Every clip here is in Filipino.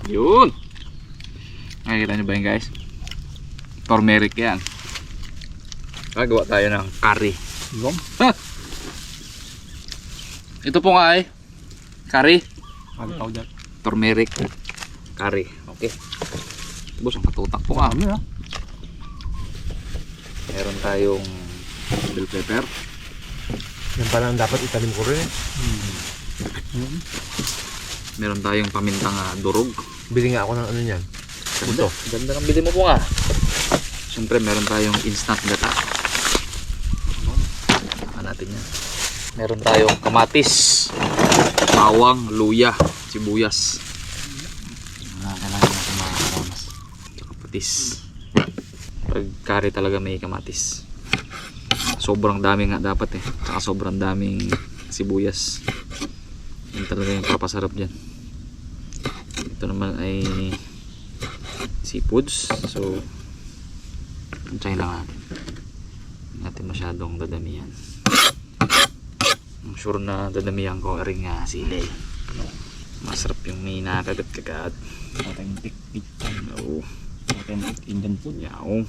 Yun. Nakikita nyo ba yun guys? Turmeric yan. Gagawa tayo ng curry. Ito po nga ay curry. Turmeric curry. Okay. Boss, ang katutak po nga. Meron tayong bell pepper. Yan pala ang dapat italim ko rin. Meron tayong pamintang durog. Bili nga ako ng ano yan. Ganda. Ganda ng bili mo po nga. Siyempre meron tayong instant gata. Natin yan. Meron tayong kamatis, bawang, luya, sibuyas. Kailangan natin mga kamatis. Patis. Pag curry talaga may kamatis. Sobrang dami nga dapat eh. Saka sobrang daming sibuyas. Yan talaga yung papasarap dyan. Ito naman ay seafoods. So try lang natin. Hindi natin masyadong dadamihan. I'm sure na dadamihan ko rin nga sili. Masarap yung may nakagat-kagat. Authentic pizza. Oo. Authentic Indian food. Yaw.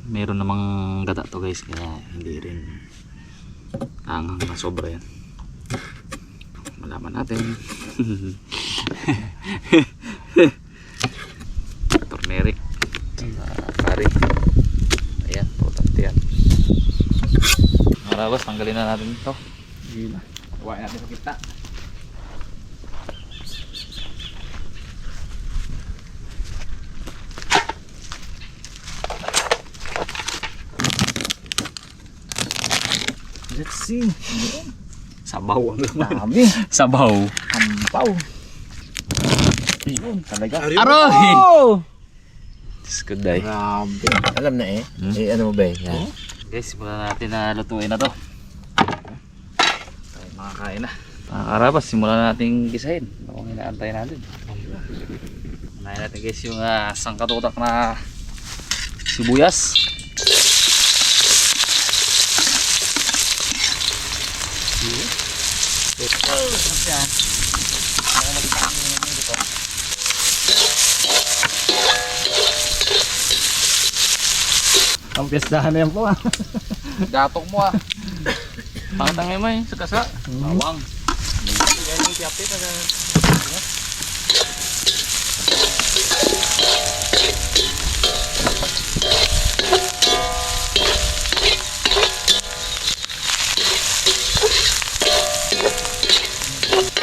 Meron namang gata to guys, kaya hindi rin angang na sobra yan. Malaman natin. Turmeric curry. Ayan, importante yan. Marabas, tanggalin na natin ito. Gila. Huwain natin sa kita. Let's see. Sabaw ang Dami. sabaw. Ampaw. Yun, talaga. Aroy! Diyos ko day. Grabe. Alam na eh. Eh ano mo ba eh? Yan. Guys, simulan natin na lutuin na to. Tayo makakain na. Mga karabas, simulan natin gisahin. Ako inaantay natin. Unahin natin guys yung sangkatutak na sibuyas. Ang piyestahan na yan po Gatok mo Pangtangay mo sa kasa. Bawang.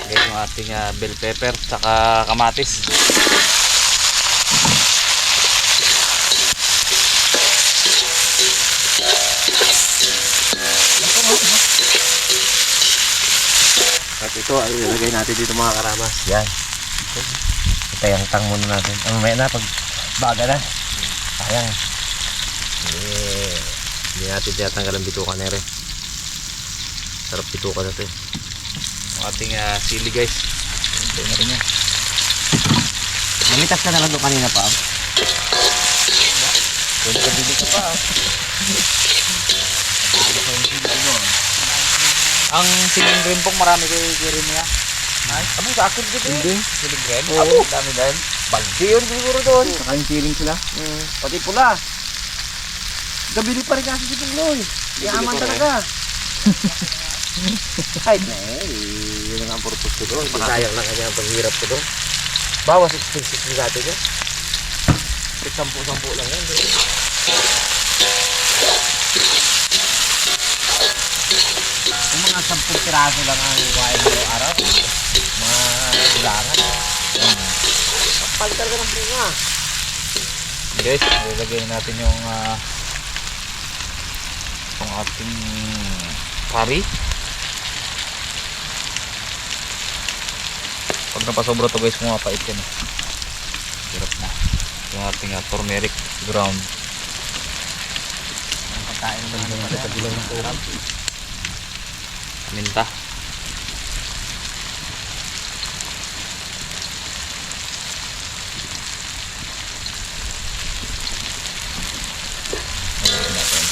Guys, yung ating bell pepper saka kamatis. At ito ay ilagay natin dito mga karamas. Yan. Itayang-tang muna natin. Ang may na pag baga na. Sayang. Hindi natin tinatanggal ang bituka na rin. Sarap bituka na ito eh. Yung ating sili guys. Ito na rin yan. Namitas ka na lang doon kanina pa. Pwede ka bili ka pa Ang siling green pong marami kayo rin niya. Nice. Abo sa akin dito eh. Siling green? Abo, dami dahil. Balde yun siguro doon. Saka yung feeling sila. Pati pula. Gabili pa rin kasi si Pungloy. Yaman talaga. Kahit na eh. Yun ang purpose ko doon. Sayang lang kanya ang paghirap ko doon. Bawas expenses ng dati niya. 10-10 lang yan. Kung mga 10 piraso lang ang kuhain mo araw, mga ulangan. Kapal talaga ng bunga. Guys, ilagay natin yung ating curry. Pag napasobra to guys, pumapait yan. Hirap na. Yung ating turmeric ground. Ang pagkain naman ng sa bilang ng ulam. Minta. Lagyan natin.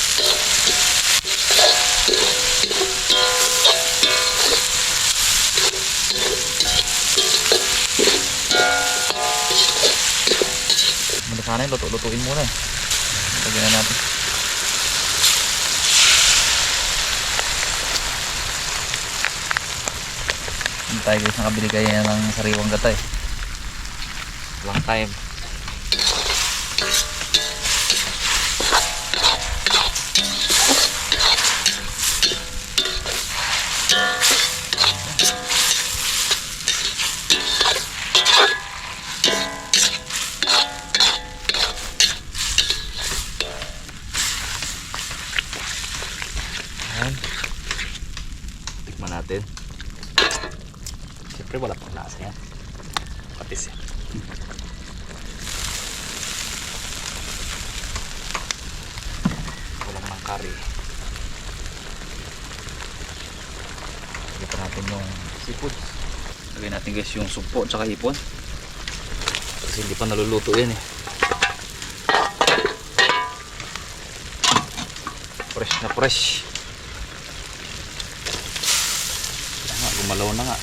sana yun, lutuin muna eh. Lagyan na natin. Hindi tayo guys nakabili kaya ng sariwang gata eh. Long time. Ayan. Tikman natin. Siyempre wala pang lasa yan. Patis yan. Walang mang curry. Lagyan pa natin yung seafood. Lagyan natin guys yung sugpo at saka hipon. Kasi hindi pa naluluto yan eh. Fresh na fresh. Kaya nga, gumalaw na nga.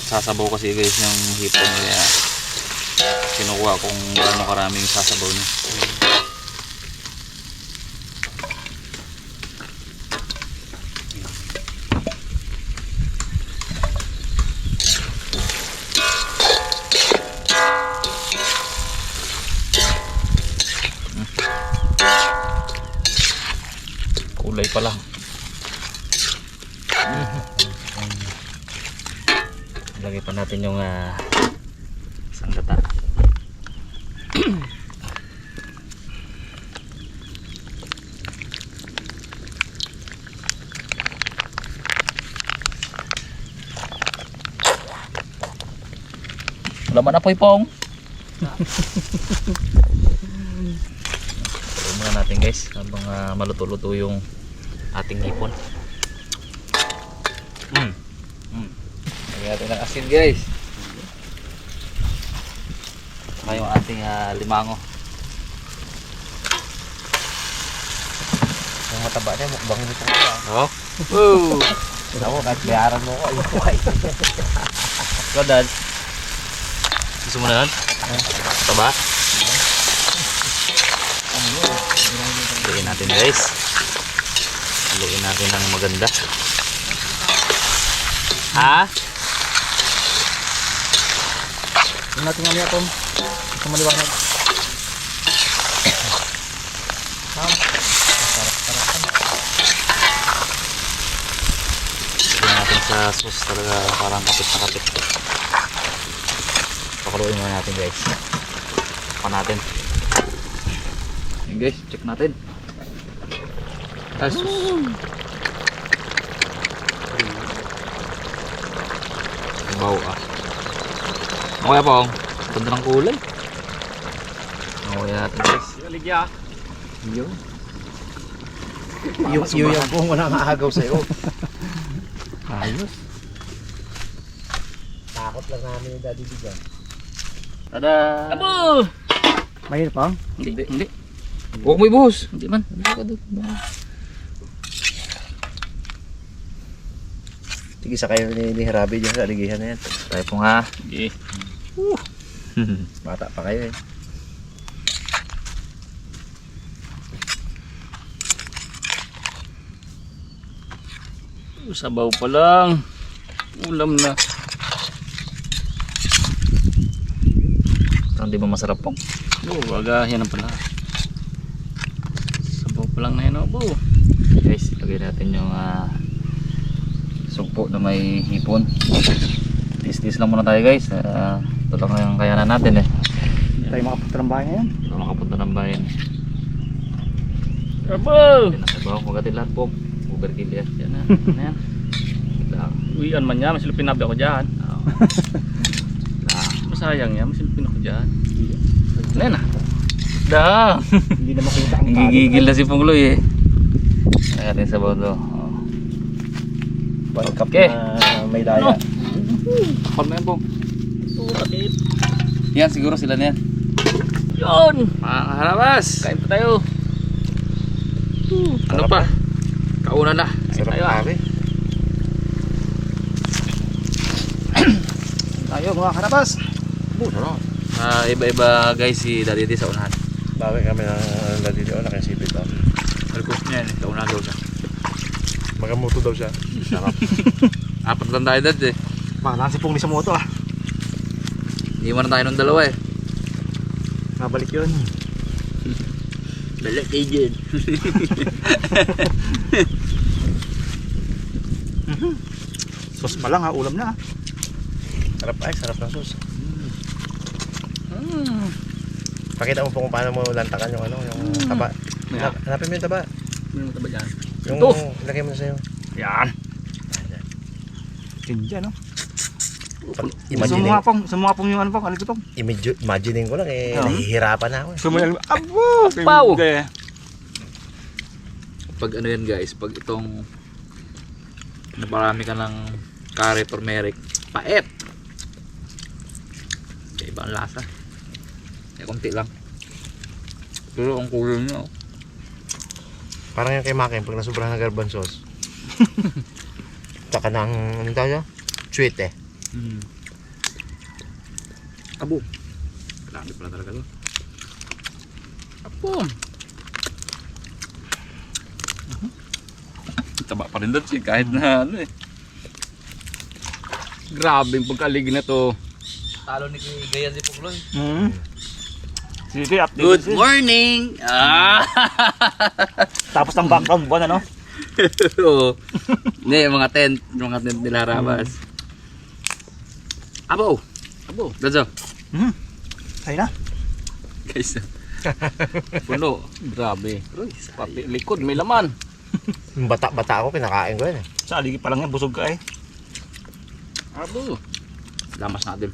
Sasabaw kasi guys yung hipon, kaya kinukuha kung gaano karaming sasabaw niya. Kulay pa lang. Lagay pa natin yung isang gata. Wala man apoy pong. Tuloy muna natin guys habang maluto-luto yung ating hipon. Lagyan natin ng asin guys. Saka yung ating limango. Yung mataba niya, mukbang nito ko ba? Oh. Woo! Ako, kahit bayaran mo ko, ayun ko ay. Go dad. Gusto mo na yan? Taba? Haluin natin guys. Haluin natin ng maganda. Ha? Yung natin nga niya Tom. Ito maliwanag. Lagyan natin sa sauce talaga, parang kapit na kapit. Pakuluin muna natin guys. Pa natin. Ayan guys, check natin. Sus. Baw Okay po. Ganda ng kulay. Okay natin guys. Ligya. Yung po wala maagaw sa'yo. Ayos. Takot lang namin yung daddy bigyan. Tada! Abo! Mahirap pa? Hindi. Huwag mo ibuhos. Hindi man. Sige, sa kayo ni Harabi dyan sa aligihan na yan. Tayo po nga. Sige. Bata pa kayo eh. Sabaw pa lang. Ulam na. Hindi ba masarap pong? Oo, wagahin na pala. Sabaw pa lang na yun. Oh. Guys, lagay natin yung sugpo na may hipon. Tis-tis lang muna tayo guys. Ito lang yung kayanan natin eh. Hindi tayo makapunta ng bahay ngayon. Ito makapunta ng bayan. Sabaw! Sabaw, magatin lahat po. Overkill yan. Yan na. Ano yan? Uwian man niya, masilupin nabi ako dyan. Oo. Masayang niya, masilupin ako dyan. Ano yan ah? Da! Hindi na makita ang Gigigil na si Pungloy eh. Ayan natin sabaw to. One cup Okay. na may daya. Kapal mo yan po. Yan siguro sila na yan. Yun! Mga kaharabas. Kain pa tayo. Ano pa? Kauna na. Sarap tayo, pare. Tayo mga karabas. Iba-iba guys si Daddy sa unahan. Bawi kami ng ladi doon, nakasipit ako. Request niya yan. Sa unahan daw siya. Magamuto daw siya. Sarap. Apat lang tayo dad eh. Mga si Pong sa moto ah. Iwan na tayo ng dalawa eh. Mabalik yun. Balik kayo dyan. Sos pa lang ha, ulam na. Sarap ay, sarap ng sauce. Pakita mo po kung paano mo lantakan yung ano, yung taba. Yeah. Hanapin mo yung taba. Ano ba dyan? Yung Ito. lagay mo na sa'yo. Yan. Tinja no. Imagine, Sumuha pong yung ano pong, alit pong. imagining ko lang eh, Oh. nahihirapan na ako eh. Sumuha, abo! Pau! Pag ano yan guys, pag itong naparami ka ng curry turmeric, pait. Kaya iba ang lasa. Kaya konti lang. Pero ang kulay niya oh. Parang yung kay Makin, pag nasubrahan ng garban sauce. Tsaka ng, ano tayo? Sweet eh. Abo. Grabe pala talaga to. Apo. Taba pa rin doon kahit na ano eh. Grabe yung pagkaligin na to. Talo ni Gaya si Pugloy. Sige, update. Good morning! Tapos ng background buwan ano? Oo. Hindi, yung mga tent nila harabas. Abo! Abo. Dadzo. Kaya na. Guys. Puno. Grabe. Pati likod may laman. Yung bata-bata ako, kinakain ko yun eh. Sa aligi pa lang yan, busog ka eh. Abo. Lamas natin.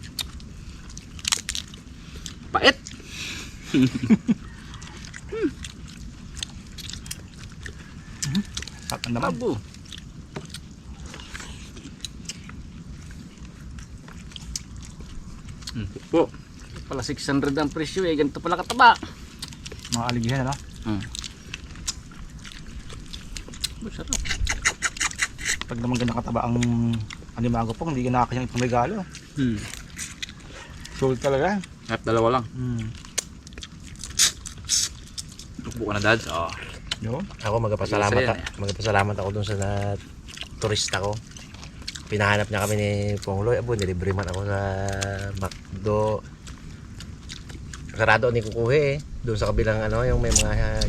Pait! Sarap ang naman. Abo. Po. Pala 600 ang presyo eh. Ganito pala kataba. Mga aligihan ano? Masarap. Pag naman ganang kataba ang animago pong, hindi ka nakakanyang itong regalo. Sulit talaga. Kahit dalawa lang. Tukbo ka na dads. Oh. Yo. Ako magpasalamat ako dun sa turista ko. Pinahanap niya kami ni Pongloy. Abo, nilibre man ako sa McDo. Sarado ni kukuhe eh. Doon sa kabilang ano, yung may mga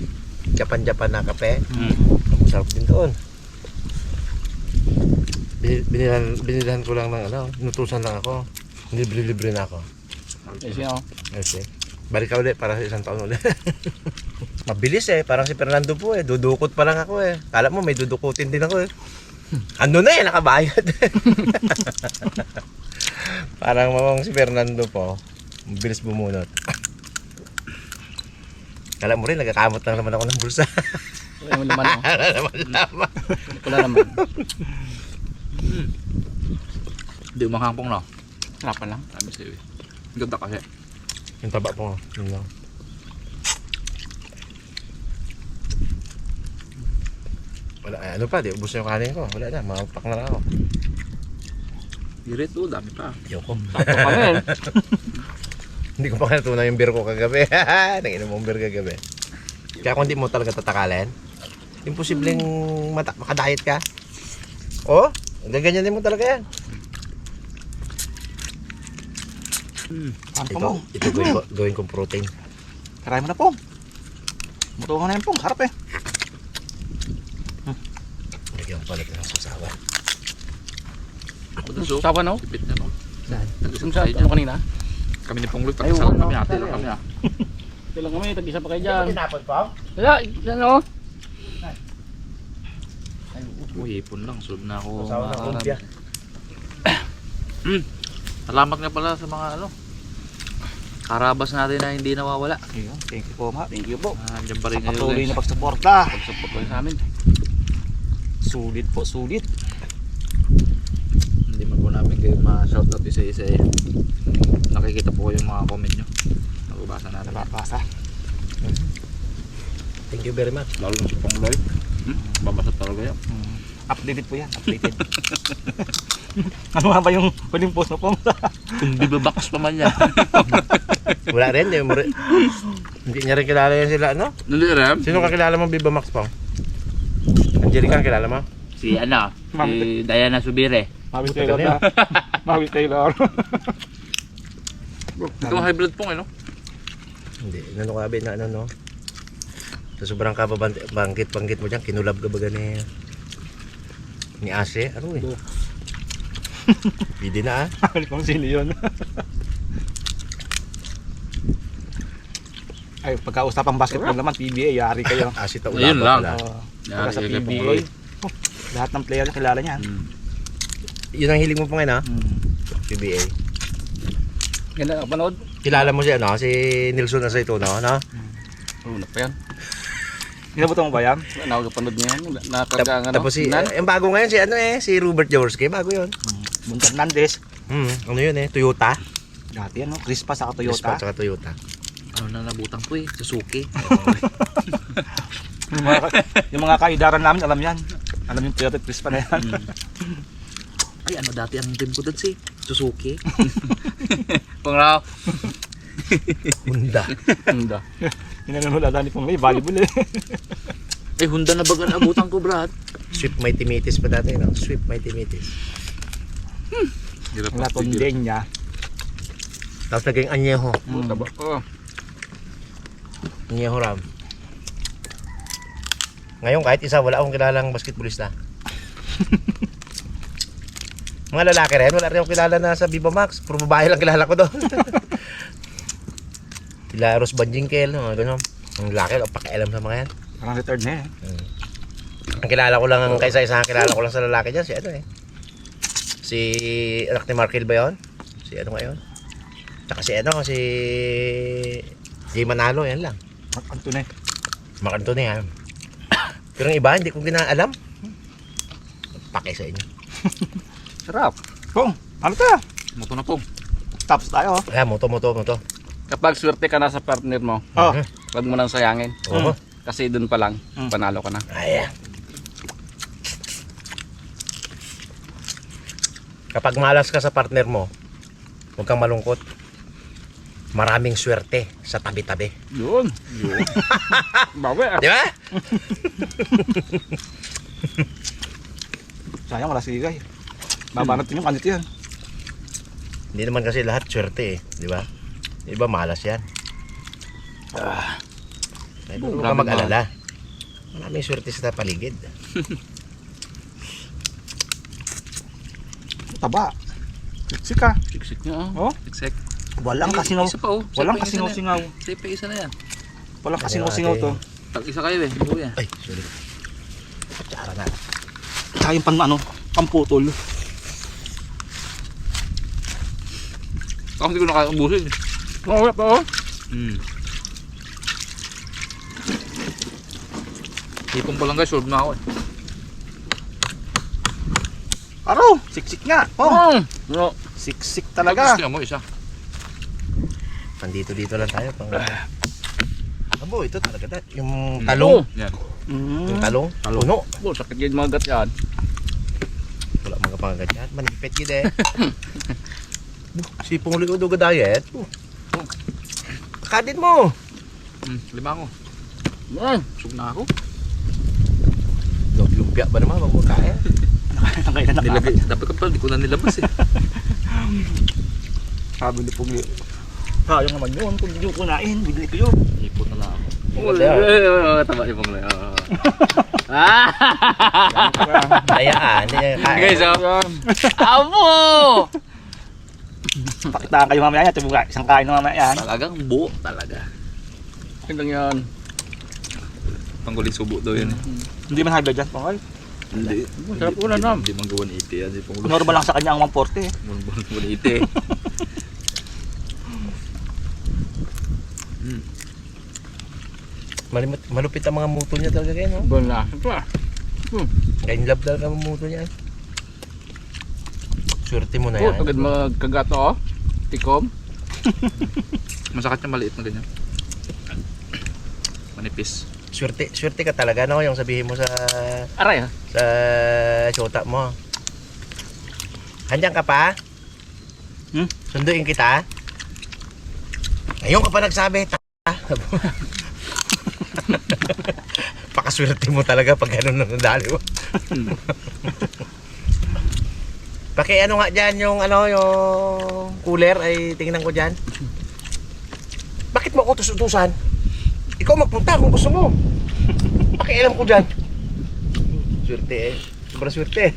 Japan na kape. Abo, sarap din doon. Binilan ko lang ng ano, inutusan lang ako. Libre na ako. Eh siya oh. Okay. Balik ka ulit para sa isang taon ulit. Mabilis eh, parang si Fernando po eh. Dudukot pa lang ako eh. Kala mo may dudukutin din ako eh. Ano na eh, nakabayad. Parang mamang si Fernando po. Mabilis bumunot. Kala mo rin, nagkakamot lang naman ako ng bulsa. Wala mo laman oh. Laman. Wala naman. Hindi umanghampong na. Harapan lang. Sabi sa'yo eh. Ang ganda kasi. Yung taba po. Yun lang. Wala, ano pa, di ubos na yung kanin ko. Wala na, mapak na lang ako. Diret oh, dami pa. Yoko. Sakto kami eh. Hindi ko pa natunan yung beer ko kagabi. Nanginom mong beer kagabi. Kaya kung hindi mo talaga tatakalin, imposibleng makadiet ka. Oh, gaganyanin mo talaga yan. Ano Ito gawin kong protein. Karay mo na pong. Mutungan na yan pong, harap eh. Lagyan ko pala ng sasawa. Ako dun so. Sawa no? Sipit na no. Saan? Nag-isang Sa tayo ano dyan. kanina? Kami ni Pongloy, tag-isa lang kami. Ate lang kami ah. Ito lang kami, tag-isa pa kayo dyan. Tinapon pa? Wala, yan oh. Uy, hipon lang. Sulog na ako. Sasawa ng kumpya. Salamat nga pala sa mga ano. Karabas natin na hindi nawawala. Ayun, thank you po ma. Thank you po. Andiyan pa rin ngayon Patuloy na guys. pagsuporta. Pag-support kayo sa amin. Sulit po, sulit. Hindi man po namin kayo ma-shoutout isa-isa eh. Nakikita po yung mga comment nyo. Nabasa natin. Nababasa. Thank you very much. Lalo na sa pang live. Babasa talaga yan. Updated po yan. Updated. Ano nga ba yung huling post mo po? Kung bibabox pa man yan. Wala rin, hindi niya rin kilala yan sila, ano? Hindi rin. Sino kakilala mo, Viva Max Pong? Angelica, kilala mo? Si ano? Si Diana Subire. Mawis Tagal na yan. Mawis Taylor. Ito ang hybrid pong, ano? Hindi, nano ka na ano, no? Sa sobrang kababangkit mo dyan, kinulab ka baga ni Ase, ano eh? Pwede na ah. Ano kung sino yun? Ay, pagkausapang basketball naman, PBA, yari kayo. Ase taula Ayun pa lang. pala. Pagka sa Yari, PBA, lahat ng player na kilala niyan. Yun ang hiling mo pa ngayon ha? PBA. Ganda, panood. Kilala mo siya, no? Si Nilson Aceituno, no? Una pa yan. Ginabuto mo ba yan? Nakakapanood niya yan. Nakakarga ano. Tapos yung bago ngayon, si Robert Jaworski, bago yun. Bunta Hernandez. Ano yun Toyota? Dati ano, Crispa sa Toyota. Toyota. Saka Toyota. Ano na nabutan ko eh. Suzuki. Yung mga kaidaran namin, alam yan. Alam yung Toyota at Crispa na yan. Ay, ano dati ang team ko doon si Suzuki. Pangraw. Honda. Ganda. Hinanunulatan ni Pongay, volleyball eh. Eh, Honda na baga naabutan ko, Brad. Swift Mighty Mitis pa dati, no? Swift Mighty Mitis. Wala tondeng niya. Tapos naging Añejo. Oh. Añejo Ram. Ngayon kahit isa, wala akong kilalang basketballista. Mga lalaki rin, wala rin akong kilala na sa Viva Max. Puro babae lang kilala ko doon. Kila Ros Banjingkel, mga gano'n. Ang lalaki, wala pakialam sa mga yan. Parang retired na eh. Ang kilala ko lang, ang kaisa-isa kilala ko lang sa lalaki dyan, si ano eh. Si anak ni Markil ba yun? Si ano ngayon? Tsaka si ano, si Jay Manalo, yan lang. Mark Anthony. Mark Anthony ha. Pero yung iba, hindi ko ginaalam. Pake sa inyo. Sarap. Pong, ano to? Moto na pong. Tapos tayo. Kaya moto. Kapag swerte ka na sa partner mo, Oh. huwag mo nang sayangin. Oo. Kasi dun pa lang, panalo ka na. Ayan. Kapag malas ka sa partner mo, huwag kang malungkot. Maraming swerte sa tabi-tabi. Yun. Bawi ah. Di ba? Sayang, wala sigay. Babanat yung kanito yan. Hindi naman kasi lahat swerte eh. Di ba? Iba malas yan. Huwag kang grabe mag-alala. Maraming swerte sa paligid. Taba. Siksik ka. Siksik niya oh. Oh? Siksik. Walang Ay, kasinaw. Isa pa oh. Walang Isa pa, isa na kasinaw-singaw. yan. Isa pa, isa na yan. Walang kasinaw-singaw to. Tag isa kayo eh. Kuya. Ay, sorry. Tsara na. Tsaka yung pamputol. Ako hindi ko nakakabusin. Oo, oo. Hipon pa lang guys, solve na ako eh. Aro, siksik nga. Oh, No. siksik talaga. Gusto mo isa. Pandito-dito lang tayo. Abo, ito talaga. Yung talong. Yan. Yung talong. Puno. Oh, sakit yun mga gat yan. Wala mga pangagat yan. Manipit yun eh. Sipong likod o diet. Kadin mo. Lima ako. Yan. Sug na ako. Lumpia ba naman? Wag mo kaya. Ang kailan na Nilagay. Dapat ka pala, di ko na nilabas eh. Sabi ni Pugi. Sayang naman yun. Kung hindi ko kunain, bibili ko yun. Hipon na lang ako. Taba yung mga Ayaan. Guys, oh. Amo! Pakitaan kayo mamaya yan. Tibuga, isang kain na mamaya yan. Talagang buo talaga. Yun lang yan. Pangguling subo daw yan eh. Hindi man high blood yan, Pongay. Hindi. Sarap ulan na. Hindi man gawan 80 yan. Si Pangguling. Normal lang sa kanya ang 140 eh. Buwan 80 eh. Malupit ang mga muto niya talaga kayo, no? Bon na. Ito ah. Kaya in love talaga ang muto niya. Swerte mo na Oh, yan. agad magkagato oh. Tikom. Masakit yung maliit na ganyan. Manipis. Swerte ka talaga, no? Yung sabihin mo sa Aray, ha? shota mo. Handyan ka pa? Hmm? Sunduin kita? Ngayon ka pa nagsabi, pakaswerte mo talaga pag gano'n na nadali mo. Paki ano nga dyan yung yung cooler ay tingnan ko dyan. Bakit mo ako utusan? Ikaw magpunta kung gusto mo. Pakialam ko dyan. Swerte eh. Sobrang swerte.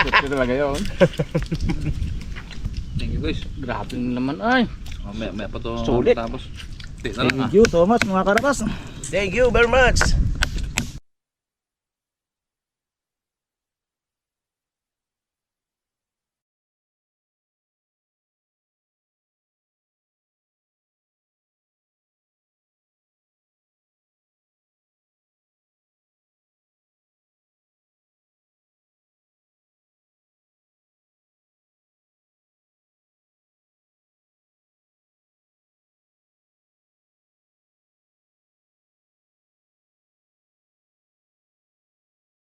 Ito talaga yun. Thank you guys. Grabe naman ay. May pa to. Sulit. Tapos. Di na lang Thank you so much mga karabas. Thank you very much.